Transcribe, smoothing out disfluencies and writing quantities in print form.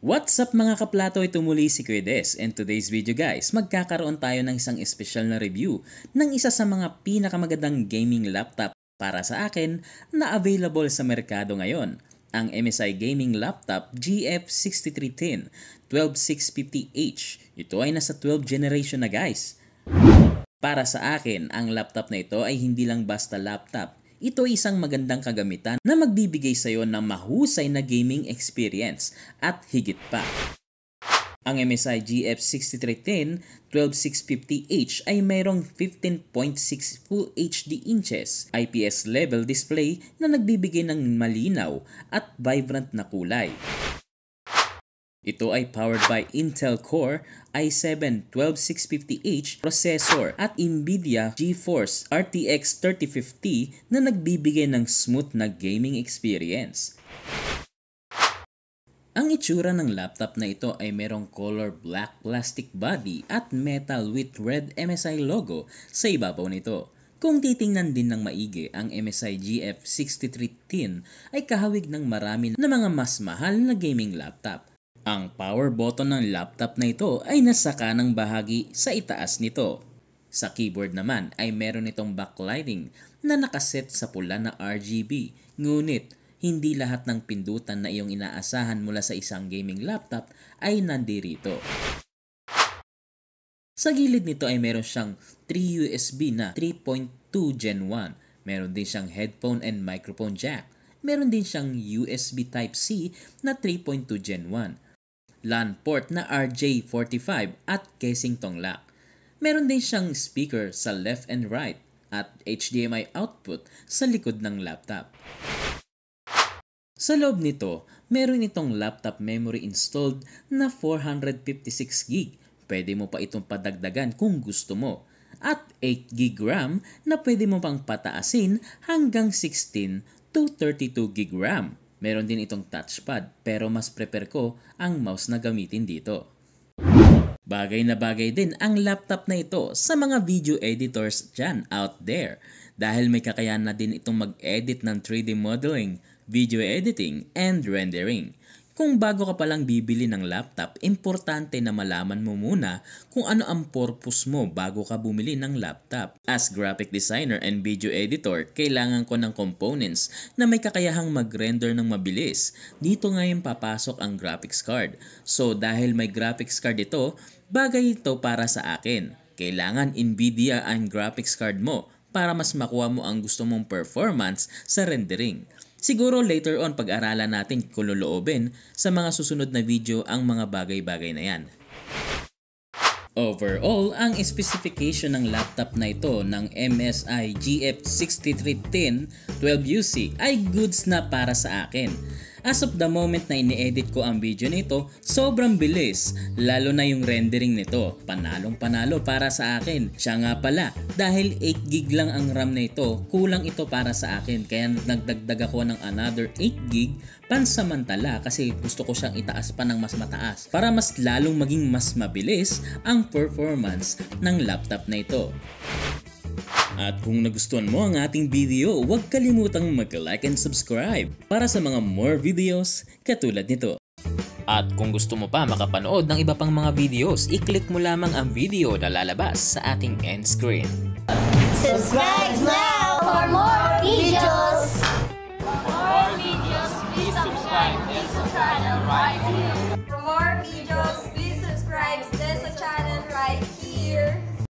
What's up mga kaplato? Ito muli si Kuya Des, and today's video guys, magkakaroon tayo ng isang espesyal na review ng isa sa mga pinakamagandang gaming laptop para sa akin na available sa merkado ngayon. Ang MSI Gaming Laptop GF6310 12650H. Ito ay nasa 12th generation na guys. Para sa akin, ang laptop na ito ay hindi lang basta laptop. Ito ay isang magandang kagamitan na magbibigay sa iyo ng mahusay na gaming experience at higit pa. Ang MSI GF6310 12650H ay mayroong 15.6 Full HD inches IPS level display na nagbibigay ng malinaw at vibrant na kulay. Ito ay powered by Intel Core i7 12650H processor at Nvidia GeForce RTX 3050 na nagbibigay ng smooth na gaming experience. Ang itsura ng laptop na ito ay merong color black plastic body at metal with red MSI logo sa ibabaw nito. Kung titingnan din ng maigi, ang MSI GF6310 ay kahawig ng marami na mga mas mahal na gaming laptop. Ang power button ng laptop na ito ay nasa kanang bahagi sa itaas nito. Sa keyboard naman ay meron itong backlighting na nakaset sa pula na RGB. Ngunit hindi lahat ng pindutan na iyong inaasahan mula sa isang gaming laptop ay nandirito. Sa gilid nito ay meron siyang 3 USB na 3.2 Gen 1. Meron din siyang headphone and microphone jack. Meron din siyang USB Type-C na 3.2 Gen 1. LAN port na RJ45 at casing tong lock. Meron din siyang speaker sa left and right at HDMI output sa likod ng laptop. Sa loob nito, meron itong laptop memory installed na 456GB. Pwede mo pa itong padagdagan kung gusto mo. At 8GB RAM na pwede mo pang pataasin hanggang 16 to 32GB RAM. Meron din itong touchpad pero mas prefer ko ang mouse na gamitin dito. Bagay na bagay din ang laptop na ito sa mga video editors dyan out there dahil may kakayahan na din itong mag-edit ng 3D modeling, video editing, and rendering. Kung bago ka palang bibili ng laptop, importante na malaman mo muna kung ano ang purpose mo bago ka bumili ng laptop. As graphic designer and video editor, kailangan ko ng components na may kakayahang mag-render ng mabilis. Dito ngayon papasok ang graphics card. So dahil may graphics card ito, bagay ito para sa akin. Kailangan Nvidia ang graphics card mo para mas makuha mo ang gusto mong performance sa rendering. Siguro later on pag-aralan natin kung loloobin sa mga susunod na video ang mga bagay-bagay na yan. Overall, ang specification ng laptop na ito ng MSI GF6310 12UC ay goods na para sa akin. As of the moment na ini-edit ko ang video nito, sobrang bilis. Lalo na yung rendering nito. Panalong-panalo para sa akin. Siya nga pala, dahil 8GB lang ang RAM na ito, kulang ito para sa akin. Kaya nagdagdag ako ng another 8GB pansamantala kasi gusto ko siyang itaas pa ng mas mataas para mas lalong maging mas mabilis ang performance ng laptop na ito. At kung nagustuhan mo ang ating video, huwag kalimutang mag-like and subscribe para sa mga more videos katulad nito. At kung gusto mo pa makapanood ng iba pang mga videos, i-click mo lamang ang video na lalabas sa ating end screen. Subscribe now for more videos! For more videos, please subscribe this channel right here.